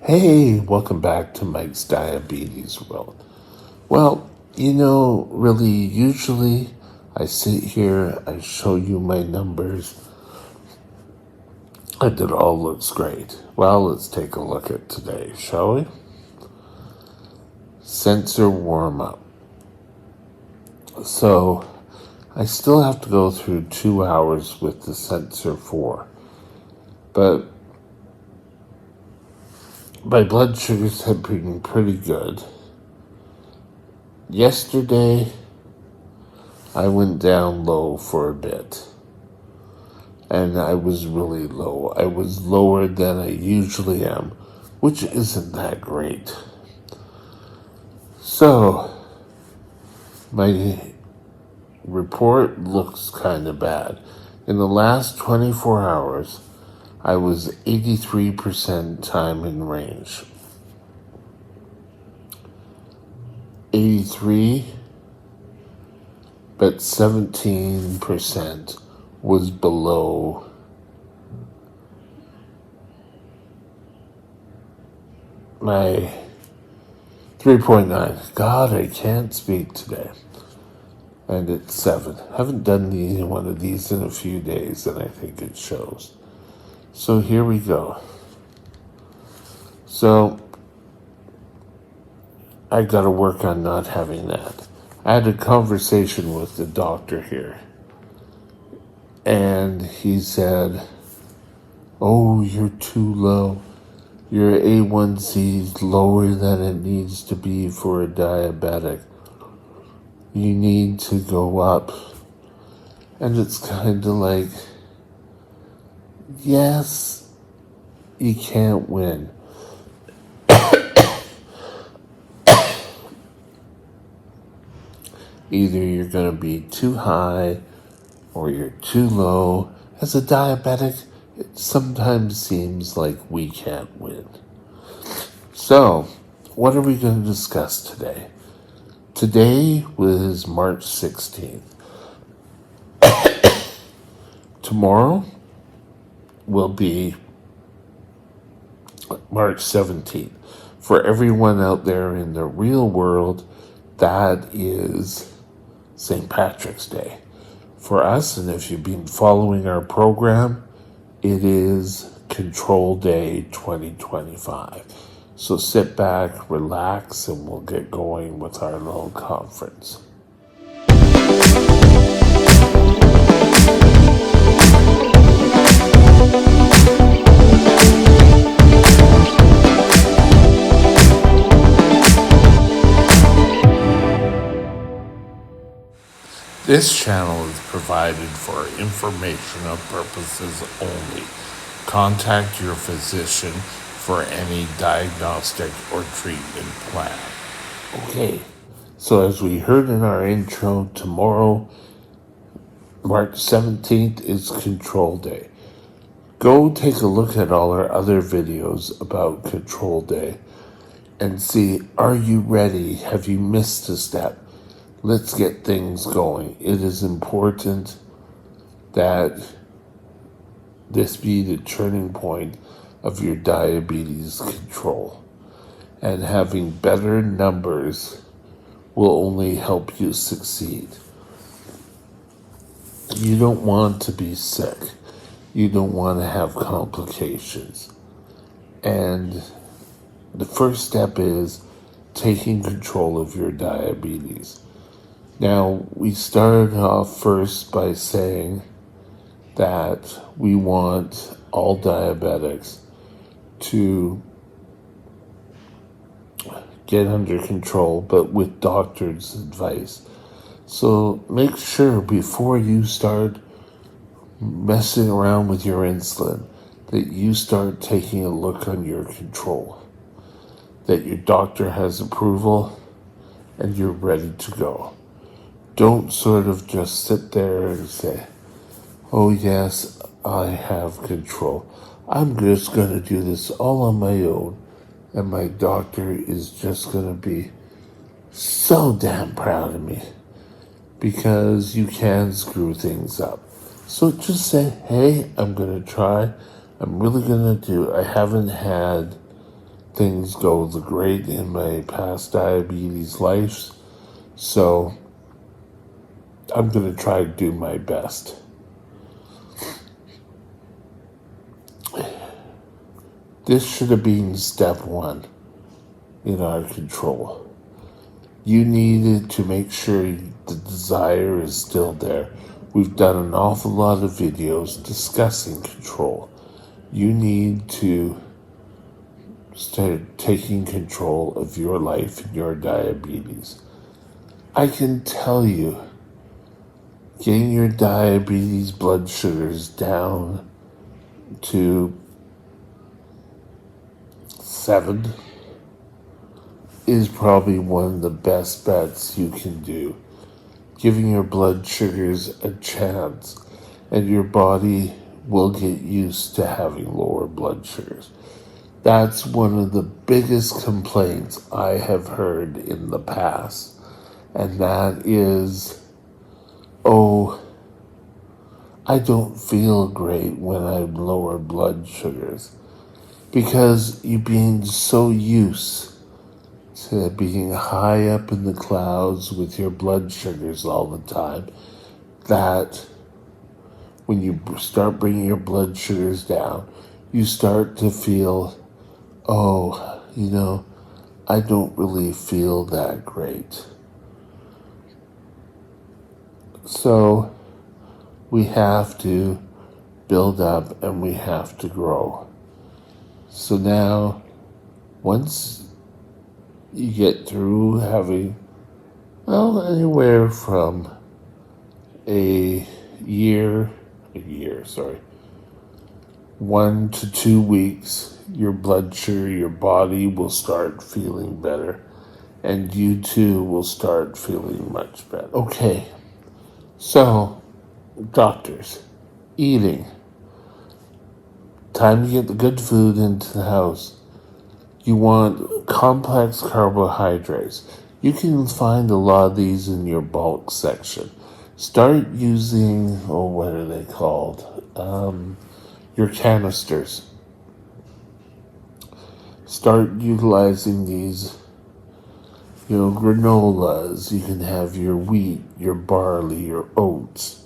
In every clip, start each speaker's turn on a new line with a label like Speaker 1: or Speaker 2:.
Speaker 1: Hey, welcome back to Mike's Diabetes World. Well, really, usually I sit here, I show you my numbers, and it all looks great. Well, let's take a look at today, shall we? Sensor warm up. So, I still have to go through 2 hours with the sensor 4, but my blood sugars have been pretty good. Yesterday, I went down low for a bit, and I was really low. I was lower than I usually am, which isn't that great. So, my report looks kind of bad. In the last 24 hours, I was 83% time in range. 83, but 17% was below my 3.9. God, I can't speak today. And it's 7. Haven't done one of these in a few days, and I think it shows. So here we go. So I got to work on not having that. I had a conversation with the doctor here, and he said, "Oh, you're too low. Your A1C is lower than it needs to be for a diabetic. You need to go up." And it's kind of like, yes, you can't win. Either you're going to be too high or you're too low. As a diabetic, it sometimes seems like we can't win. So, what are we going to discuss today? Today was March 16th. Tomorrow will be March 17th. For everyone out there in the real world, that is St. Patrick's Day. For us, and if you've been following our program, it is Control Day 2025. So sit back, relax, and we'll get going with our little conference. This channel is provided for informational purposes only. Contact your physician for any diagnostic or treatment plan. Okay, so as we heard in our intro, tomorrow, March 17th, is Control Day. Go take a look at all our other videos about Control Day and see, are you ready? Have you missed a step? Let's get things going. It is important that this be the turning point of your diabetes control. And having better numbers will only help you succeed. You don't want to be sick. You don't want to have complications. And the first step is taking control of your diabetes. Now, we started off first by saying that we want all diabetics to get under control, but with doctor's advice. So make sure before you start messing around with your insulin that you start taking a look on your control, that your doctor has approval and you're ready to go. Don't sort of just sit there and say, "Oh yes, I have control. I'm just going to do this all on my own, and my doctor is just going to be so damn proud of me," because you can screw things up. So just say, "Hey, I'm going to try. I'm really going to do. I haven't had things go great in my past diabetes life. So I'm going to try to do my best. This should have been step one in our control. You needed to make sure the desire is still there. We've done an awful lot of videos discussing control. You need to start taking control of your life and your diabetes. I can tell you, getting your diabetes blood sugars down to 7 is probably one of the best bets you can do. Giving your blood sugars a chance, and your body will get used to having lower blood sugars. That's one of the biggest complaints I have heard in the past, and that is, oh, I don't feel great when I have lower blood sugars, because you're being so used to being high up in the clouds with your blood sugars all the time that when you start bringing your blood sugars down, you start to feel, oh, I don't really feel that great. So we have to build up and we have to grow. So now, once you get through having, anywhere from a year, 1 to 2 weeks, your blood sugar, your body will start feeling better, and you too will start feeling much better. Okay, so, doctors, eating. Time to get the good food into the house. You want complex carbohydrates. You can find a lot of these in your bulk section. Start using, what are they called? Your canisters. Start utilizing these, granolas. You can have your wheat, your barley, your oats,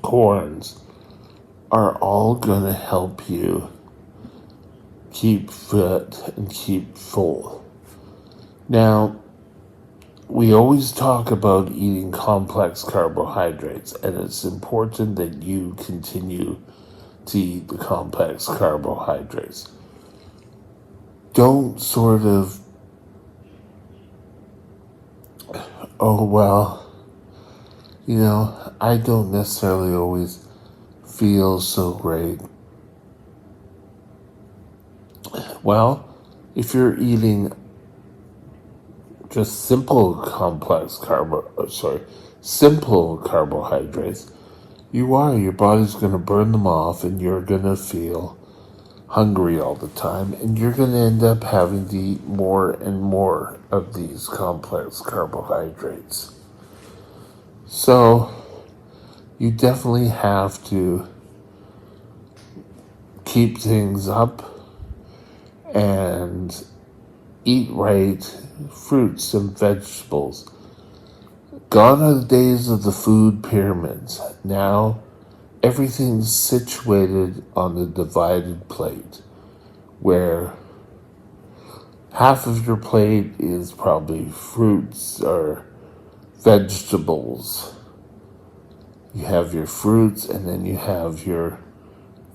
Speaker 1: corns are all going to help you keep fit and keep full. Now, we always talk about eating complex carbohydrates, and it's important that you continue to eat the complex carbohydrates. Don't sort of, I don't necessarily always feel so great. Well, if you're eating just simple carbohydrates, your body's going to burn them off, and you're going to feel hungry all the time, and you're going to end up having to eat more and more of these complex carbohydrates. So, you definitely have to keep things up and eat right, fruits and vegetables. Gone are the days of the food pyramids. Now, everything's situated on a divided plate, where half of your plate is probably fruits or vegetables. You have your fruits, and then you have your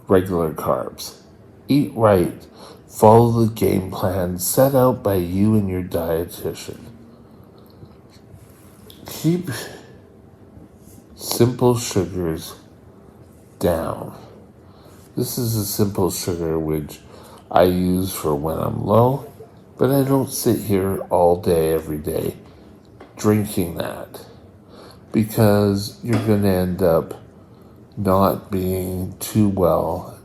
Speaker 1: regular carbs. Eat right. Follow the game plan set out by you and your dietitian. Keep simple sugars down. This is a simple sugar which I use for when I'm low, but I don't sit here all day, every day, drinking that, because you're going to end up not being too well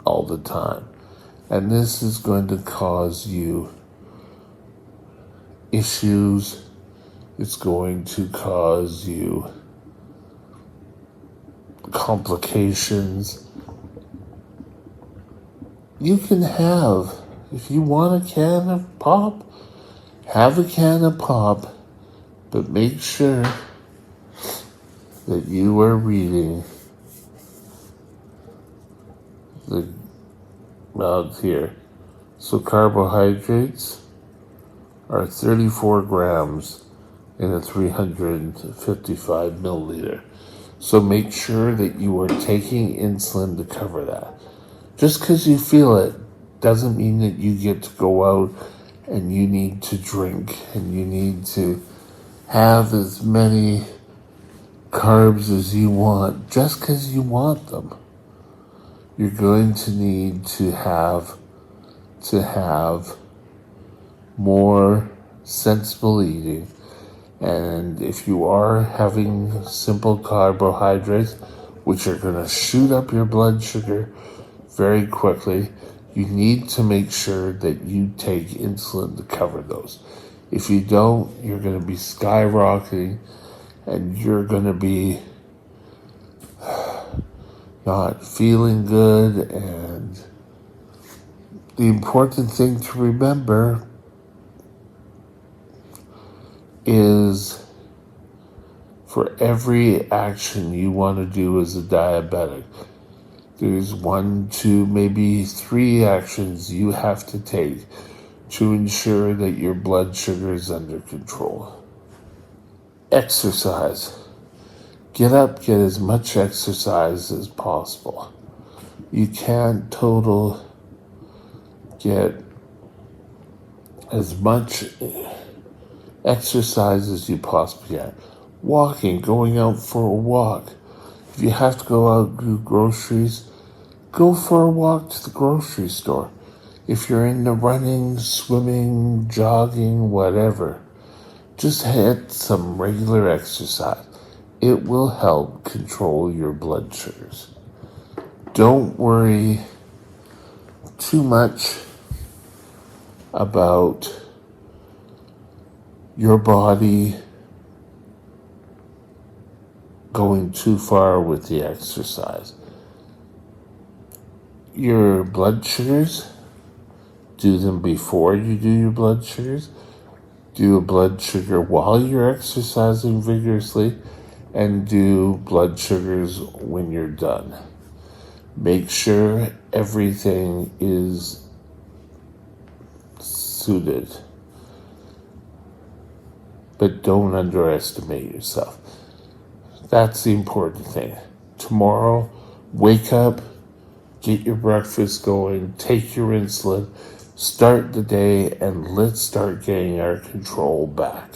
Speaker 1: all the time. And this is going to cause you issues. It's going to cause you complications. You can have If you want a can of pop, have a can of pop, but make sure that you are reading the route here. So carbohydrates are 34 grams in a 355 milliliter. So make sure that you are taking insulin to cover that. Just because you feel it doesn't mean that you get to go out and you need to drink and you need to have as many carbs as you want just because you want them. You're going to need to have more sensible eating. And if you are having simple carbohydrates, which are going to shoot up your blood sugar very quickly, you need to make sure that you take insulin to cover those. If you don't, you're going to be skyrocketing and you're going to be not feeling good. And the important thing to remember is for every action you want to do as a diabetic, there's 1, 2, maybe 3 actions you have to take to ensure that your blood sugar is under control. Exercise. Get up, get as much exercise as possible. You can't get as much exercise as you possibly can. Walking, going out for a walk. If you have to go out and do groceries, go for a walk to the grocery store. If you're into running, swimming, jogging, whatever, just hit some regular exercise. It will help control your blood sugars. Don't worry too much about your body going too far with the exercise. Your blood sugars, do them before you do your blood sugars. Do a blood sugar while you're exercising vigorously, and do blood sugars when you're done. Make sure everything is suited, but don't underestimate yourself. That's the important thing. Tomorrow, wake up, get your breakfast going, take your insulin, start the day, and let's start getting our control back.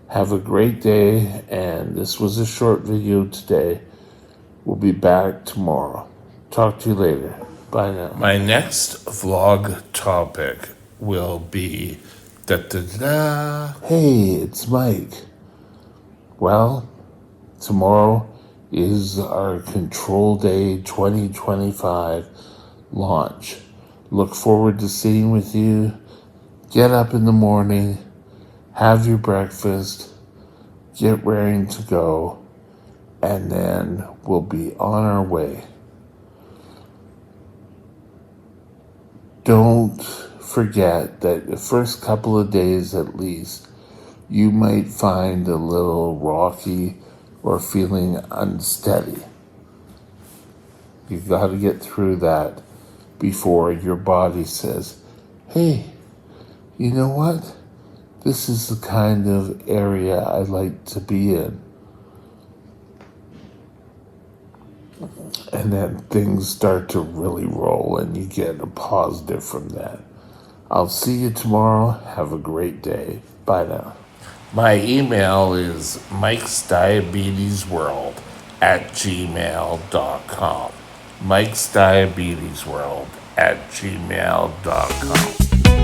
Speaker 1: Have a great day, and this was a short video today. We'll be back tomorrow. Talk to you later. Bye now. My next vlog topic will be Hey, it's Mike. Well, tomorrow is our Control Day 2025 launch. Look forward to sitting with you. Get up in the morning, have your breakfast, get ready to go, and then we'll be on our way. Don't forget that the first couple of days at least, you might find a little rocky or feeling unsteady. You've got to get through that before your body says, hey, you know what? This is the kind of area I like to be in. And then things start to really roll and you get a positive from that. I'll see you tomorrow. Have a great day. Bye now. My email is mikesdiabetesworld@gmail.com. mikesdiabetesworld@gmail.com.